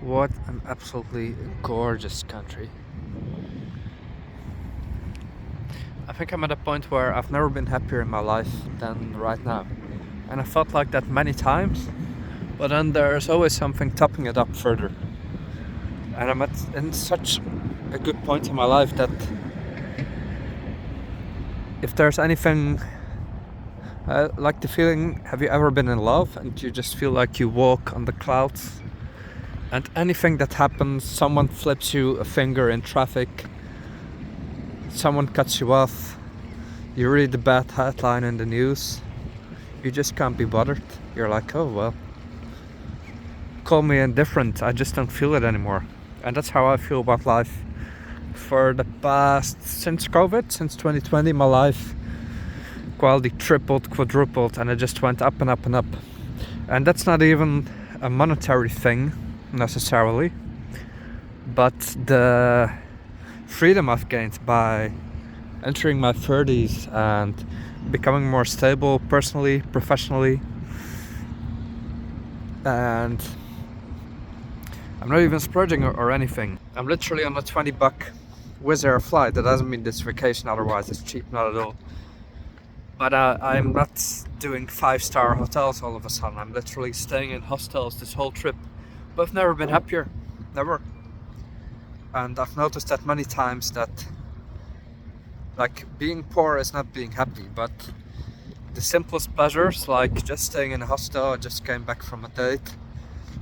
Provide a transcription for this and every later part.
What an absolutely gorgeous country. I think I'm at a point where I've never been happier in my life than right now. And I felt like that many times, but then there's always something topping it up further. And I'm in such a good point in my life that if there's anything like the feeling, have you ever been in love and you just feel like you walk on the clouds? And anything that happens, someone flips you a finger in traffic, someone cuts you off, you read the bad headline in the news, you just can't be bothered. You're like, oh well, call me indifferent, I just don't feel it anymore. And that's how I feel about life. For the past, since COVID, since 2020, my life quality tripled, quadrupled, and it just went up and up and up. And that's not even a monetary thing necessarily, but the freedom I've gained by entering my 30s and becoming more stable personally, professionally. And I'm not even splurging or anything. I'm literally on a $20 Wizz Air flight. That doesn't mean this vacation, otherwise it's cheap, not at all. But I'm not doing 5-star hotels all of a sudden. I'm literally staying in hostels this whole trip. But I've never been happier. Never. And I've noticed that many times that like being poor is not being happy, but the simplest pleasures, like just staying in a hostel. I just came back from a date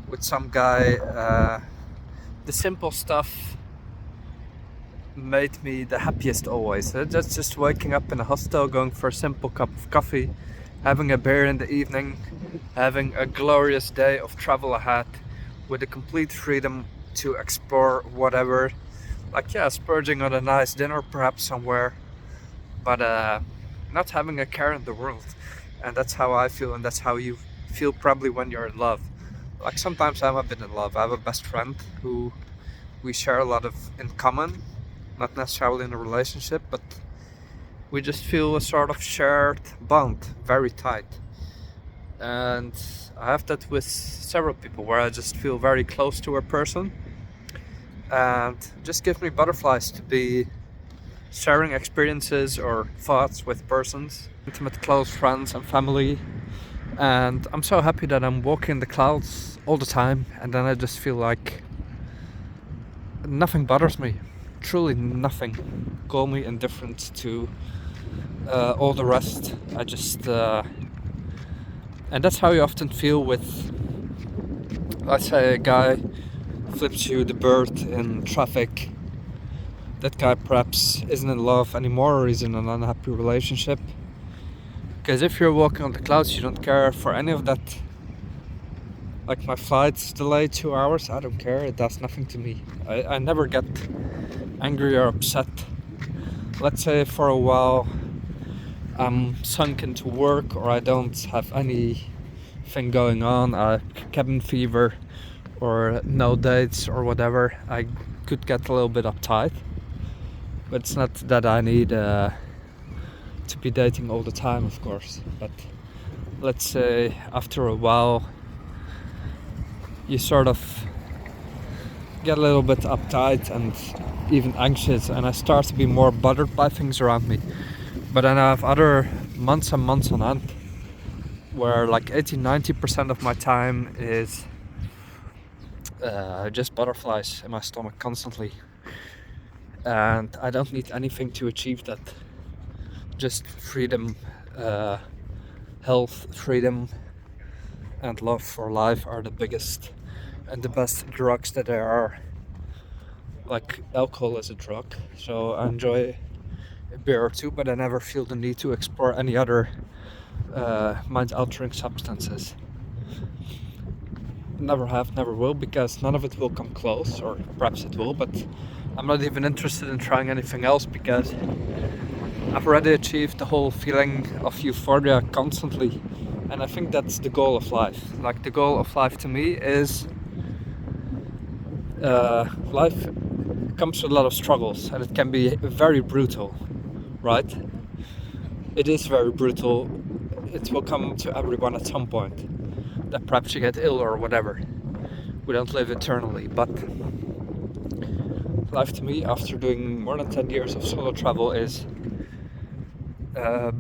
with some guy. The simple stuff made me the happiest always. That's just waking up in a hostel, going for a simple cup of coffee, having a beer in the evening, having a glorious day of travel ahead with the complete freedom to explore whatever. Like, yeah, splurging on a nice dinner perhaps somewhere, but not having a care in the world. And that's how I feel, and that's how you feel probably when you're in love. Like, sometimes I'm a bit in love. I have a best friend who we share a lot of in common, not necessarily in a relationship, but we just feel a sort of shared bond, very tight. And I have that with several people where I just feel very close to a person, and just gives me butterflies to be sharing experiences or thoughts with persons, intimate close friends and family. And I'm so happy that I'm walking the clouds all the time, and then I just feel like nothing bothers me. Truly nothing. Call me indifferent to all the rest. I just and that's how you often feel with, let's say, a guy flips you the bird in traffic. That guy perhaps isn't in love anymore, or he's in an unhappy relationship. Because if you're walking on the clouds, you don't care for any of that. Like, my flight's delayed 2 hours, I don't care, it does nothing to me. I never get angry or upset. Let's say for a while I'm sunk into work, or I don't have anything going on, cabin fever or no dates or whatever, I could get a little bit uptight. But it's not that I need to be dating all the time, of course. But let's say after a while you sort of get a little bit uptight and even anxious, and I start to be more bothered by things around me. But then I have other months and months on end where like 80-90% of my time is just butterflies in my stomach constantly, and I don't need anything to achieve that. Just freedom, health, freedom, and love for life are the biggest and the best drugs that there are. Like, alcohol is a drug, so I enjoy a beer or two, but I never feel the need to explore any other mind-altering substances. Never have, never will, because none of it will come close, or perhaps it will, but I'm not even interested in trying anything else, because I've already achieved the whole feeling of euphoria constantly, and I think that's the goal of life. Like, the goal of life to me is life comes with a lot of struggles, and it can be very brutal, right? It is very brutal. It will come to everyone at some point, that perhaps you get ill or whatever. We don't live eternally, but life to me, after doing more than 10 years of solo travel, is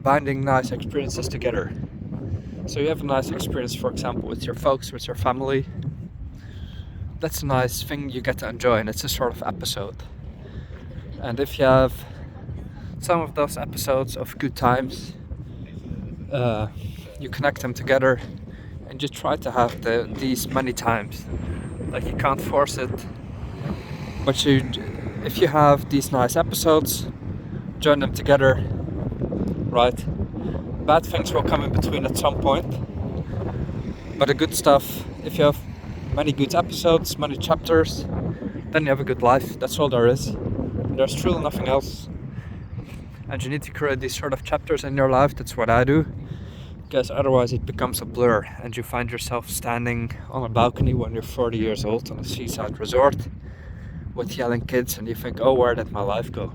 binding nice experiences together. So you have a nice experience, for example, with your folks, with your family. That's a nice thing you get to enjoy, and it's a sort of episode. And if you have some of those episodes of good times, you connect them together and you try to have these many times. Like, you can't force it, but if you have these nice episodes, join them together, right? Bad things will come in between at some point, but the good stuff, if you have many good episodes, many chapters, then you have a good life. That's all there is. There's truly nothing else. And you need to create these sort of chapters in your life. That's what I do, because otherwise it becomes a blur and you find yourself standing on a balcony when you're 40 years old on a seaside resort with yelling kids, and you think, oh, where did my life go?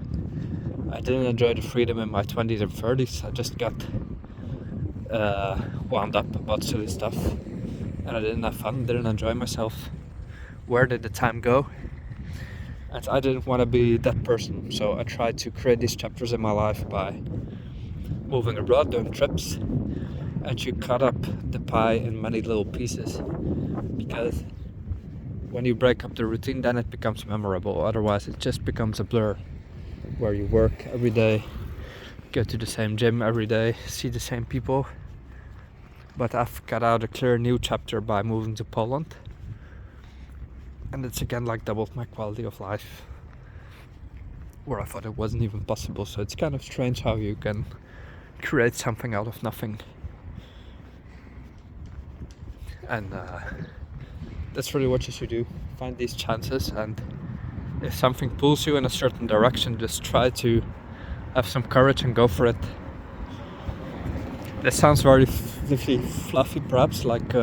I didn't enjoy the freedom in my 20s and 30s. I just got wound up about silly stuff, and I didn't have fun, didn't enjoy myself. Where did the time go? And I didn't want to be that person, so I tried to create these chapters in my life by moving abroad, doing trips, and you cut up the pie in many little pieces, because when you break up the routine, then it becomes memorable. Otherwise it just becomes a blur, where you work every day, go to the same gym every day, see the same people. But I've cut out a clear new chapter by moving to Poland, and it's again like doubled my quality of life, where I thought it wasn't even possible. So it's kind of strange how you can create something out of nothing. And that's really what you should do. Find these chances, and if something pulls you in a certain direction, just try to have some courage and go for it. That sounds very fluffy, perhaps, like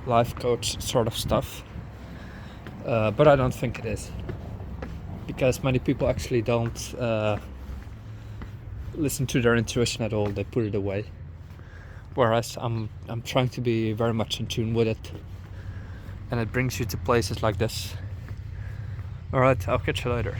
life coach sort of stuff, but I don't think it is, because many people actually don't listen to their intuition at all. They put it away, whereas I'm trying to be very much in tune with it, and it brings you to places like this. Alright, I'll catch you later.